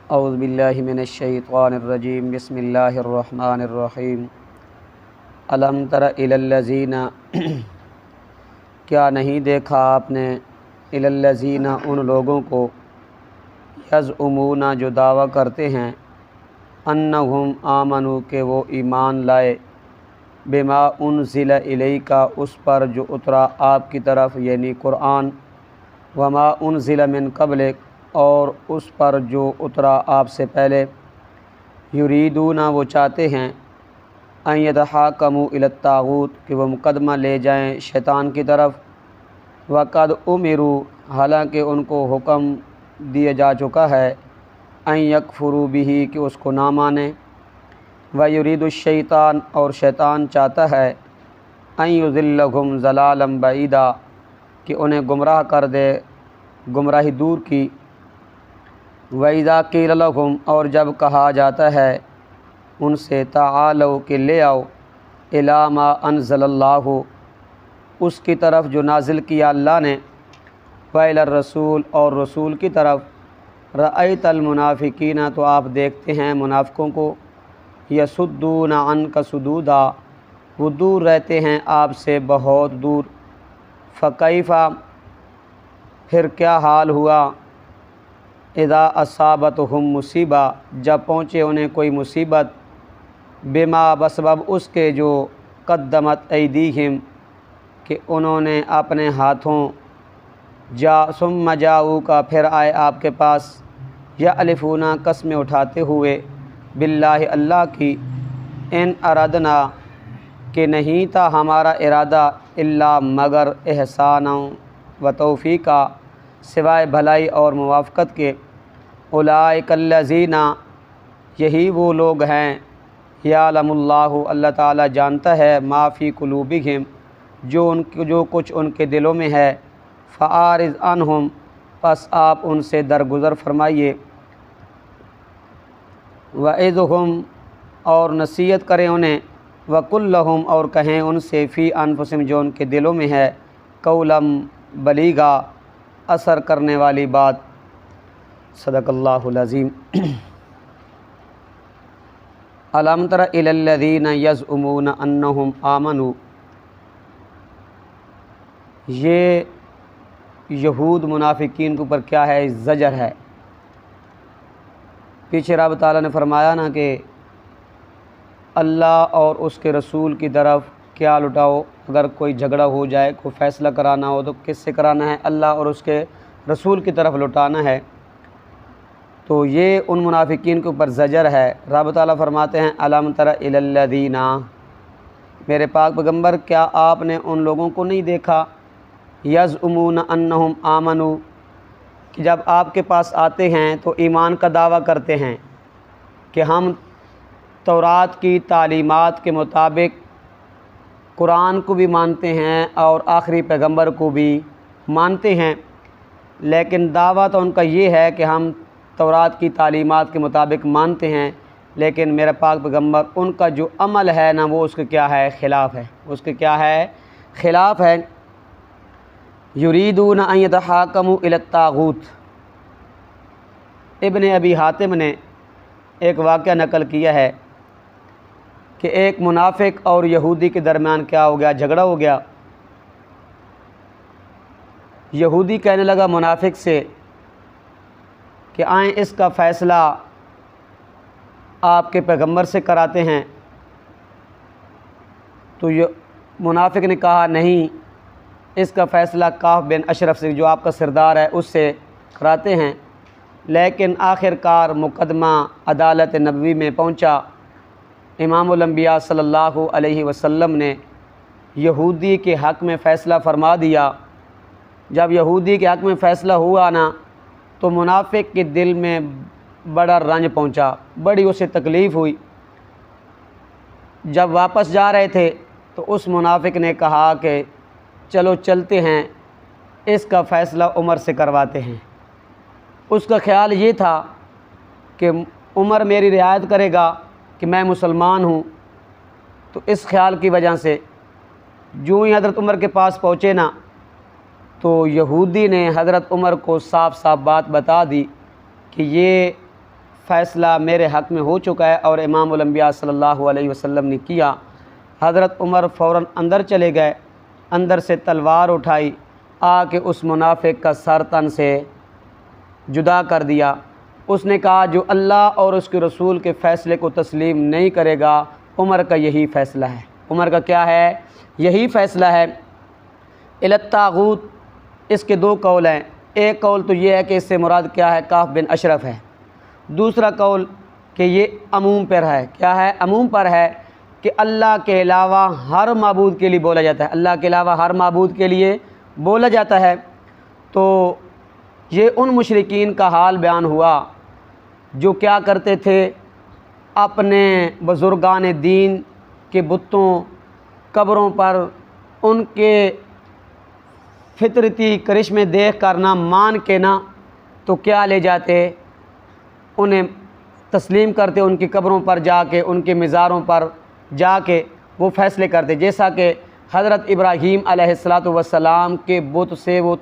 اعوذ باللہ من الشیطان الرجیم بسم اللہ الرحمن الرحیم الم تر الی الذین کیا نہیں دیکھا آپ نے الی الذین ان لوگوں کو یزعمون جو دعویٰ کرتے ہیں انہم آمنوا کہ وہ ایمان لائے بما انزل الیک اس پر جو اترا آپ کی طرف یعنی قرآن وما انزل من قبلک اور اس پر جو اترا آپ سے پہلے یریدون وہ چاہتے ہیں ان یتحاکموا الی الطاغوت کہ وہ مقدمہ لے جائیں شیطان کی طرف وقد امروا حالانکہ ان کو حکم دیا جا چکا ہے ان یکفروا بہ کہ اس کو نہ مانیں ویرید الشیطان اور شیطان چاہتا ہے ان یضلہم ضلالا بعیدا کہ انہیں گمراہ کر دے گمراہی دور کی وَإِذَا قِيلَ لَهُمْ اور جب کہا جاتا ہے ان سے تعالوا کہ لے آؤ اِلَىٰ مَا أَنزَلَ اللَّهُ اس کی طرف جو نازل کیا اللہ نے وَإِلَى الرَّسُولِ اور رسول کی طرف رَأَيْتَ الْمُنَافِقِينَ تو آپ دیکھتے ہیں منافقوں کو يَصُدُّونَ عَنْكَ صُدُودًا وہ دور رہتے ہیں آپ سے بہت دور فَكَيْفَ پھر کیا حال ہوا اذا اصابتہم مصیبہ جب پہنچے انہیں کوئی مصیبت بما بسبب اس کے جو قدمت ایدیہم کہ انہوں نے اپنے ہاتھوں ثم جاؤک پھر آئے آپ کے پاس یحلفون قسمیں اٹھاتے ہوئے باللہ اللہ کی ان اردنا کہ نہیں تھا ہمارا ارادہ الا مگر احسانا و توفیقا سوائے بھلائی اور موافقت کے اولئک الذین یہی وہ لوگ ہیں یعلم اللہ اللہ تعالیٰ جانتا ہے ما فی قلوبہم جو کچھ ان کے دلوں میں ہے فاعرض عنہم پس آپ ان سے درگزر فرمائیے وعظہم اور نصیحت کریں انہیں وقل لہم اور کہیں ان سے فی انفسہم جو ان کے دلوں میں ہے قولا بلیغا اثر کرنے والی بات صدق اللہ العظیم الم تر الی الذین یزعمون انہم آمنوا یہ یہود منافقین کے اوپر کیا ہے زجر ہے۔ پیچھے رب تعالیٰ نے فرمایا نا کہ اللہ اور اس کے رسول کی طرف کیا لٹاؤ، اگر کوئی جھگڑا ہو جائے کوئی فیصلہ کرانا ہو تو کس سے کرانا ہے؟ اللہ اور اس کے رسول کی طرف لٹانا ہے۔ تو یہ ان منافقین کے اوپر زجر ہے۔ رب تعالیٰ فرماتے ہیں الم تر الی الذین میرے پاک پیغمبر کیا آپ نے ان لوگوں کو نہیں دیکھا یزعمون انہم آمنوا کہ جب آپ کے پاس آتے ہیں تو ایمان کا دعویٰ کرتے ہیں کہ ہم تورات کی تعلیمات کے مطابق قرآن کو بھی مانتے ہیں اور آخری پیغمبر کو بھی مانتے ہیں، لیکن دعویٰ تو ان کا یہ ہے کہ ہم تورات کی تعلیمات کے مطابق مانتے ہیں، لیکن میرا پاک پیغمبر ان کا جو عمل ہے نا وہ اس کے کیا ہے؟ خلاف ہے۔ اس کے کیا ہے؟ خلاف ہے۔ یریدون ان یتحاکموا الی الطاغوت۔ ابن ابی حاتم نے ایک واقعہ نقل کیا ہے کہ ایک منافق اور یہودی کے درمیان کیا ہو گیا؟ جھگڑا ہو گیا۔ یہودی کہنے لگا منافق سے کہ آئیں اس کا فیصلہ آپ کے پیغمبر سے کراتے ہیں، تو منافق نے کہا نہیں، اس کا فیصلہ کعب بن اشرف سے جو آپ کا سردار ہے اس سے کراتے ہیں۔ لیکن آخر کار مقدمہ عدالت نبوی میں پہنچا۔ امام الانبیاء صلی اللہ علیہ وسلم نے یہودی کے حق میں فیصلہ فرما دیا۔ جب یہودی کے حق میں فیصلہ ہوا نا تو منافق کے دل میں بڑا رنج پہنچا، بڑی اسے تکلیف ہوئی۔ جب واپس جا رہے تھے تو اس منافق نے کہا کہ چلو چلتے ہیں، اس کا فیصلہ عمر سے کرواتے ہیں۔ اس کا خیال یہ تھا کہ عمر میری رعایت کرے گا کہ میں مسلمان ہوں، تو اس خیال کی وجہ سے جو ہی حضرت عمر کے پاس پہنچے نا تو یہودی نے حضرت عمر کو صاف صاف بات بتا دی کہ یہ فیصلہ میرے حق میں ہو چکا ہے اور امام الانبیاء صلی اللہ علیہ وسلم نے کیا۔ حضرت عمر فوراً اندر چلے گئے، اندر سے تلوار اٹھائی، آ کے اس منافق کا سر تن سے جدا کر دیا۔ اس نے کہا جو اللہ اور اس کے رسول کے فیصلے کو تسلیم نہیں کرے گا، عمر کا یہی فیصلہ ہے۔ عمر کا کیا ہے؟ یہی فیصلہ ہے۔ الی الطاغوت، اس کے دو قول ہیں۔ ایک قول تو یہ ہے کہ اس سے مراد کیا ہے؟ کعب بن اشرف ہے۔ دوسرا قول کہ یہ عموم پر ہے۔ کیا ہے؟ عموم پر ہے کہ اللہ کے علاوہ ہر معبود کے لیے بولا جاتا ہے، اللہ کے علاوہ ہر معبود کے لیے بولا جاتا ہے۔ تو یہ ان مشرکین کا حال بیان ہوا جو کیا کرتے تھے، اپنے بزرگان دین کے بتوں، قبروں پر ان کے فطرتی کرشمے دیکھ کر نہ مان کے نہ تو کیا لے جاتے، انہیں تسلیم کرتے، ان کی قبروں پر جا کے، ان کے مزاروں پر جا کے وہ فیصلے کرتے، جیسا کہ حضرت ابراہیم علیہ السلام کے بت سے وہ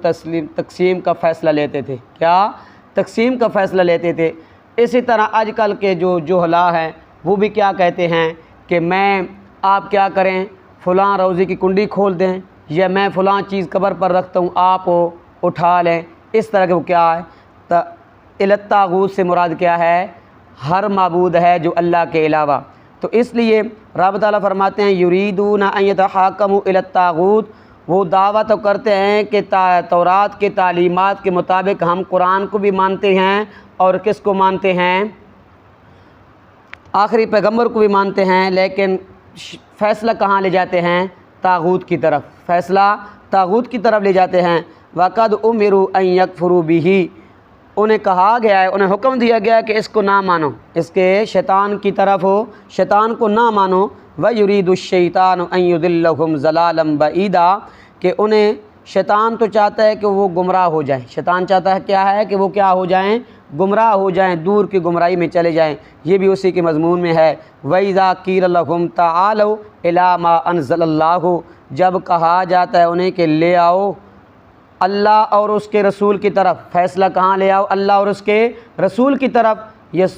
تقسیم کا فیصلہ لیتے تھے۔ کیا؟ تقسیم کا فیصلہ لیتے تھے۔ اسی طرح آج کل کے جو جہلا ہیں وہ بھی کیا کہتے ہیں کہ آپ کیا کریں، فلاں روزی کی کنڈی کھول دیں، یا میں فلاں چیز قبر پر رکھتا ہوں، آپ اٹھا لیں۔ اس طرح کے وہ کیا ہے؟ الی الطاغوت سے مراد کیا ہے؟ ہر معبود ہے جو اللہ کے علاوہ۔ تو اس لیے رب تعالیٰ فرماتے ہیں یریدون ان یتحاکموا الی الطاغوت، وہ دعویٰ تو کرتے ہیں کہ تورات کے تعلیمات کے مطابق ہم قرآن کو بھی مانتے ہیں، اور کس کو مانتے ہیں؟ آخری پیغمبر کو بھی مانتے ہیں، لیکن فیصلہ کہاں لے جاتے ہیں؟ طاغوت کی طرف، فیصلہ طاغوت کی طرف لے جاتے ہیں۔ وَقَدْ أُمِرُوا أَن يَكْفُرُوا بِهِ، انہیں کہا گیا ہے، انہیں حکم دیا گیا ہے کہ اس کو نہ مانو، اس کے شیطان کی طرف ہو، شیطان کو نہ مانو۔ وَيُرِيدُ الشَّيْطَانُ أَن يُضِلَّهُمْ ضَلَالًا بَعِيدًا، کہ انہیں شیطان تو چاہتا ہے کہ وہ گمراہ ہو جائیں، شیطان چاہتا ہے کیا ہے کہ وہ کیا ہو جائیں؟ گمراہ ہو جائیں، دور کی گمراہی میں چلے جائیں۔ یہ بھی اسی کے مضمون میں ہے۔ وَإِذَا قِيلَ لَهُمْ تَعَالَوْا إِلَىٰ مَا أَنزَلَ اللَّهُ، جب کہا جاتا ہے انہیں کہ لے آؤ اللہ اور اس کے رسول کی طرف، فیصلہ کہاں لے آؤ؟ اللہ اور اس کے رسول کی طرف۔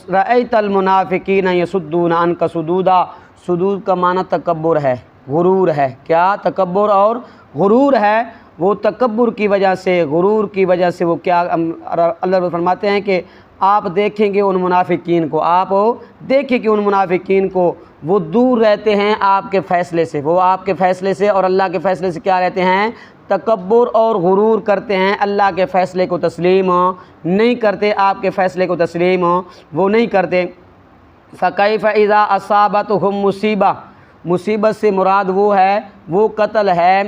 رَأَيْتَ الْمُنَافِقِينَ يَصُدُّونَ عَنْكَ صُدُودًا، صدود کا معنی تکبر ہے، غرور ہے۔ کیا؟ تکبر اور غرور ہے۔ وہ تکبر کی وجہ سے، غرور کی وجہ سے وہ کیا، اللہ فرماتے ہیں کہ آپ دیکھیں گے ان منافقین کو، آپ دیکھیں کہ ان منافقین کو وہ دور رہتے ہیں آپ کے فیصلے سے، وہ آپ کے فیصلے سے اور اللہ کے فیصلے سے کیا رہتے ہیں؟ تکبر اور غرور کرتے ہیں، اللہ کے فیصلے کو تسلیم نہیں کرتے، آپ کے فیصلے کو تسلیم وہ نہیں کرتے۔ فَكَيْفَ إِذَا أَصَابَتْهُمْ مُصِیبَةٌ، مصیبت سے مراد وہ ہے، وہ قتل ہے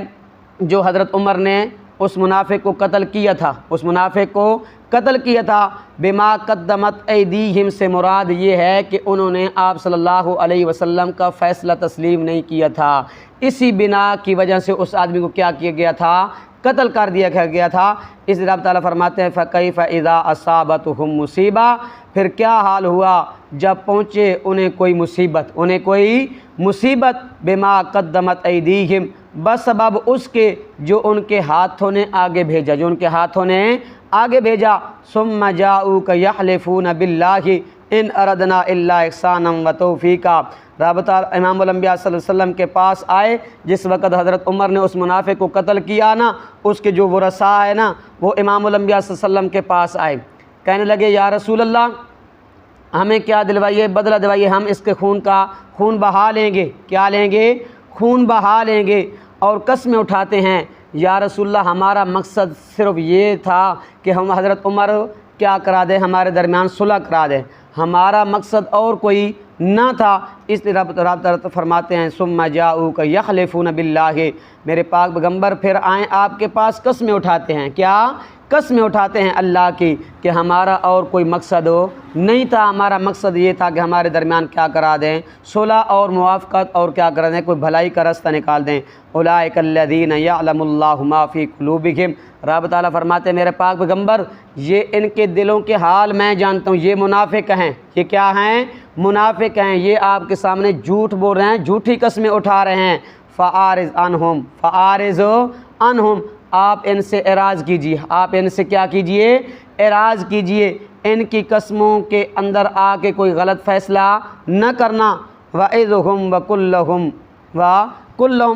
جو حضرت عمر نے اس منافق کو قتل کیا تھا، اس منافق کو قتل کیا تھا۔ بما قدمت ایدیہم سے مراد یہ ہے کہ انہوں نے آپ صلی اللہ علیہ وسلم کا فیصلہ تسلیم نہیں کیا تھا، اسی بنا کی وجہ سے اس آدمی کو کیا کیا گیا تھا؟ قتل کر دیا گیا تھا۔ اس لیے رب تعالیٰ فرماتے ہیں فَكَيْفَ إِذَا أَصَابَتْهُمْ مُصِیبَةٌ، پھر کیا حال ہوا جب پہنچے انہیں کوئی مصیبت، انہیں کوئی مصیبت، بما قدمت ایدیہم، بسبب اس کے جو ان کے ہاتھوں نے آگے بھیجا، جو ان کے ہاتھوں نے آگے بھیجا۔ ثُمَّ جَاءُوكَ يَحْلِفُونَ بِاللَّهِ إِنْ أَرَدْنَا إِلَّا إِحْسَانًا وَتَوْفِيقًا، رب تعالیٰ امام الانبیاء صلی اللہ علیہ وسلم کے پاس آئے جس وقت حضرت عمر نے اس منافق کو قتل کیا نا، اس کے جو ورثاء ہے نا، وہ امام الانبیاء صلی اللہ علیہ وسلم کے پاس آئے، کہنے لگے یا رسول اللہ ہمیں کیا دلوائیے، بدلہ دلوائیے، ہم اس کے خون بہا لیں گے۔ کیا لیں گے؟ خون بہا لیں گے۔ اور قسمیں اٹھاتے ہیں یا رسول اللہ ہمارا مقصد صرف یہ تھا کہ ہم حضرت عمر کیا کرا دیں، ہمارے درمیان صلح کرا دیں، ہمارا مقصد اور کوئی نہ تھا۔ اس لیے رب فرماتے ہیں ثم جاءوک یحلفون باللہ، میرے پاک پیغمبر پھر آئیں آپ کے پاس قسمیں اٹھاتے ہیں۔ کیا قسمیں اٹھاتے ہیں اللہ کی کہ ہمارا اور کوئی مقصد نہیں تھا، ہمارا مقصد یہ تھا کہ ہمارے درمیان کیا کرا دیں، صلح اور موافقت، اور کیا کرا دیں، کوئی بھلائی کا راستہ نکال دیں۔ اولئک الذین یعلم اللہ ما فی قلوبہم، رب تعالیٰ فرماتے ہیں میرے پاک پیغمبر یہ ان کے دلوں کے حال میں جانتا ہوں، یہ منافق ہیں، یہ کیا ہیں؟ منافق ہیں، یہ آپ کے سامنے جھوٹ بول رہے ہیں، جھوٹی قسمیں اٹھا رہے ہیں۔ فَأَعْرِضْ عَنْهُمْ، فَأَعْرِضْ عَنْهُمْ، آپ ان سے اعراض کیجیے، آپ ان سے کیا کیجیے؟ اعراض کیجیے۔ ان کی قسموں کے اندر آ کے کوئی غلط فیصلہ نہ کرنا۔ وَعِظْهُمْ وَقُلْ لَهُمْ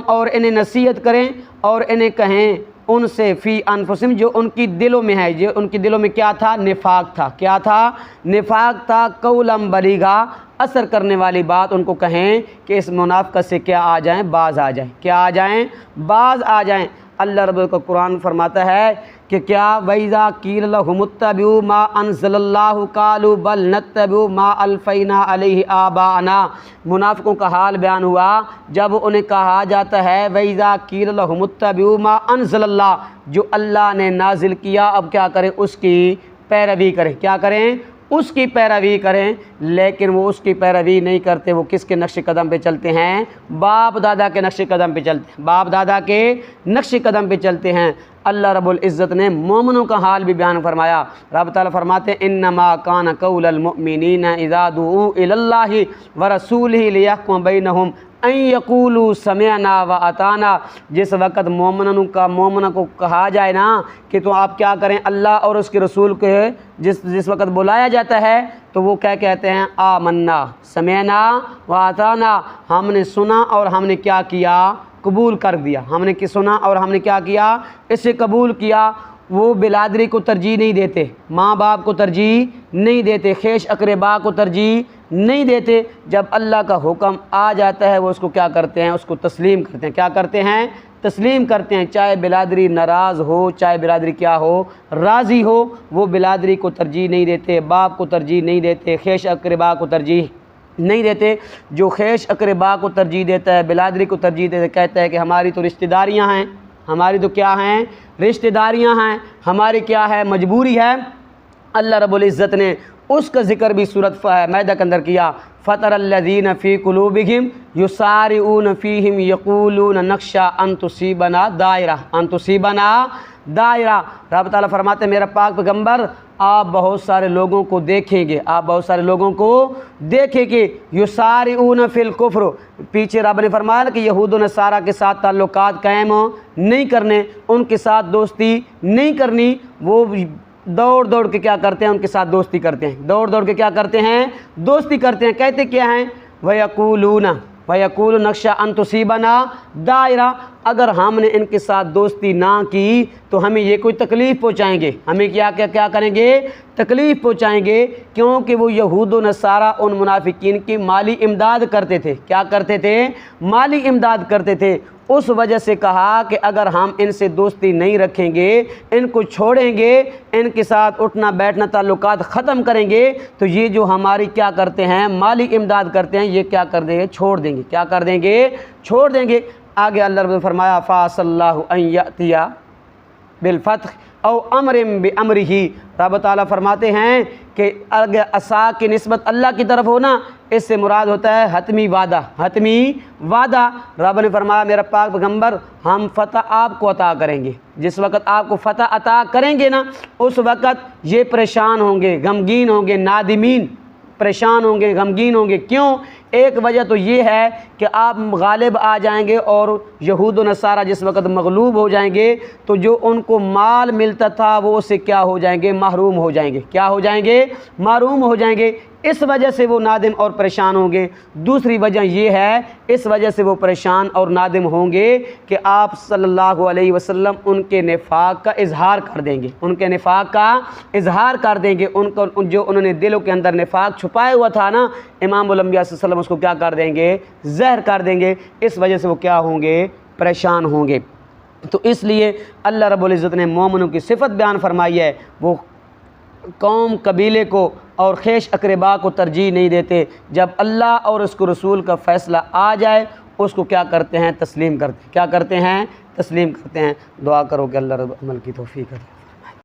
اور انہیں نصیحت کریں اور انہیں کہیں ان سے فی انفسہم جو ان کی دلوں میں ہے، جو ان کی دلوں میں کیا تھا؟ نفاق تھا۔ کیا تھا؟ نفاق تھا۔ قولا بلیغا اثر کرنے والی بات ان کو کہیں کہ اس منافقت سے کیا آ جائیں؟ باز آ جائیں۔ کیا آ جائیں؟ باز آ جائیں۔ اللہ رب کا قرآن فرماتا ہے کہ کیا وَإِذَا قِيلَ لَهُمُ اتَّبِعُوا مَا أَنزَلَ اللَّهُ قَالُوا بَلْ نَتَّبِعُ مَا أَلْفَيْنَا عَلَيْهِ آبَاءَنَا۔ منافقوں کا حال بیان ہوا جب انہیں کہا جاتا ہے وَإِذَا قِيلَ لَهُمُ اتَّبِعُوا مَا أَنزَلَ اللَّهُ جو اللہ نے نازل کیا، اب کیا کریں؟ اس کی پیروی کریں۔ کیا کریں؟ اس کی پیروی کریں۔ لیکن وہ اس کی پیروی نہیں کرتے، وہ کس کے نقش قدم پہ چلتے ہیں؟ باپ دادا کے نقش قدم پہ چلتے ہیں۔ باپ دادا کے نقش قدم پہ چلتے ہیں۔ اللہ رب العزت نے مومنوں کا حال بھی بیان فرمایا۔ رب تعالیٰ فرماتے ہیں انما کان قول المؤمنین اذا دعوا الی اللہ ورسولہ لیحکم بینہم ان یقولوا سمعنا واطعنا۔ جس وقت مومنوں کو کہا جائے نا کہ تو آپ کیا کریں؟ اللہ اور اس کے رسول کے جس وقت بلایا جاتا ہے تو وہ کیا کہتے ہیں؟ آمنا سمعنا واطعنا، ہم نے سنا اور ہم نے کیا کیا؟ قبول کر دیا۔ ہم نے سنا اور ہم نے کیا کیا؟ اسے قبول کیا۔ وہ بلادری کو ترجیح نہیں دیتے، ماں باپ کو ترجیح نہیں دیتے، خیش اقربا کو ترجیح نہیں دیتے۔ جب اللہ کا حکم آ جاتا ہے وہ اس کو کیا کرتے ہیں؟ اس کو تسلیم کرتے ہیں۔ کیا کرتے ہیں؟ تسلیم کرتے ہیں۔ چاہے بلادری ناراض ہو، چاہے بلادری کیا ہو؟ راضی ہو، وہ بلادری کو ترجیح نہیں دیتے، باپ کو ترجیح نہیں دیتے، خیش اقربا کو ترجیح نہیں دیتے۔ جو خیش اقربا کو ترجیح دیتا ہے، بلادری کو ترجیح دیتا ہے، کہتا ہے کہ ہماری تو رشتہ داریاں ہیں، ہماری تو کیا ہیں؟ رشتہ داریاں ہیں، ہماری کیا ہے؟ مجبوری ہے۔ اللہ رب العزت نے اس کا ذکر بھی سورۃ مائدہ کے اندر کیا۔ فَتَرَى الَّذِينَ فِي قُلُوبِهِمْ يُسَارِعُونَ فِيهِمْ يَقُولُونَ نَخْشَىٰ أَن تُصِيبَنَا دائرہ۔ رب تعالیٰ فرماتے ہیں میرا پاک پیغمبر آپ بہت سارے لوگوں کو دیکھیں گے، آپ بہت سارے لوگوں کو دیکھیں گے یسارعون فی الکفر۔ پیچھے رب نے فرمایا کہ یہود و نصارہ کے ساتھ تعلقات قائم نہیں کرنے، ان کے ساتھ دوستی نہیں کرنی۔ وہ دوڑ دوڑ کے کیا کرتے ہیں؟ ان کے ساتھ دوستی کرتے ہیں۔ دوڑ دوڑ کے کیا کرتے ہیں؟ دوستی کرتے ہیں۔ کہتے کیا ہیں؟ وَيَقُولُ نَخْشَىٰ أَن تُصِيبَنَا دائرہ۔ اگر ہم نے ان کے ساتھ دوستی نہ کی تو ہمیں یہ کوئی تکلیف پہنچائیں گے، ہمیں کیا کریں گے؟ تکلیف پہنچائیں گے، کیونکہ وہ یہود و نصارہ ان منافقین کی مالی امداد کرتے تھے۔ کیا کرتے تھے؟ مالی امداد کرتے تھے۔ اس وجہ سے کہا کہ اگر ہم ان سے دوستی نہیں رکھیں گے، ان کو چھوڑیں گے، ان کے ساتھ اٹھنا بیٹھنا تعلقات ختم کریں گے تو یہ جو ہماری کیا کرتے ہیں؟ مالی امداد کرتے ہیں، یہ کیا کر دیں گے؟ چھوڑ دیں گے۔ کیا کر دیں گے؟ چھوڑ دیں گے۔ آگے اللہ رب نے فرمایا فَعَسَى اللَّهُ أَن يَأْتِيَ بِالْفَتْحِ او امر بِأَمْرِهِ۔ رب تعالیٰ فرماتے ہیں کہ اگر عصا کی نسبت اللہ کی طرف ہونا، اس سے مراد ہوتا ہے حتمی وعدہ۔ حتمی وعدہ۔ رب نے فرمایا میرا پاک پیغمبر ہم فتح آپ کو عطا کریں گے۔ جس وقت آپ کو فتح عطا کریں گے نا، اس وقت یہ پریشان ہوں گے، غمگین ہوں گے، نادمین، پریشان ہوں گے، غمگین ہوں گے۔ کیوں؟ ایک وجہ تو یہ ہے کہ آپ غالب آ جائیں گے اور یہود و نصارہ جس وقت مغلوب ہو جائیں گے تو جو ان کو مال ملتا تھا وہ اس سے کیا ہو جائیں گے؟ محروم ہو جائیں گے۔ کیا ہو جائیں گے؟ محروم ہو جائیں گے۔ اس وجہ سے وہ نادم اور پریشان ہوں گے۔ دوسری وجہ یہ ہے، اس وجہ سے وہ پریشان اور نادم ہوں گے کہ آپ صلی اللہ علیہ وسلم ان کے نفاق کا اظہار کر دیں گے، ان کے نفاق کا اظہار کر دیں گے۔ ان کو جو انہوں نے دلوں کے اندر نفاق چھپایا ہوا تھا نا، امام الانبیاء صلی اللہ علیہ وسلم اس کو کیا کر دیں گے؟ زہر کر دیں گے۔ اس وجہ سے وہ کیا ہوں گے؟ پریشان ہوں گے۔ تو اس لیے اللہ رب العزت نے مومنوں کی صفت بیان فرمائی ہے، وہ قوم قبیلے کو اور خیش اقربا کو ترجیح نہیں دیتے۔ جب اللہ اور اس کو رسول کا فیصلہ آ جائے اس کو کیا کرتے ہیں؟ تسلیم کرتے ہیں۔ کیا کرتے ہیں؟ تسلیم کرتے ہیں۔ دعا کرو کہ اللہ رب عمل کی توفیق عطا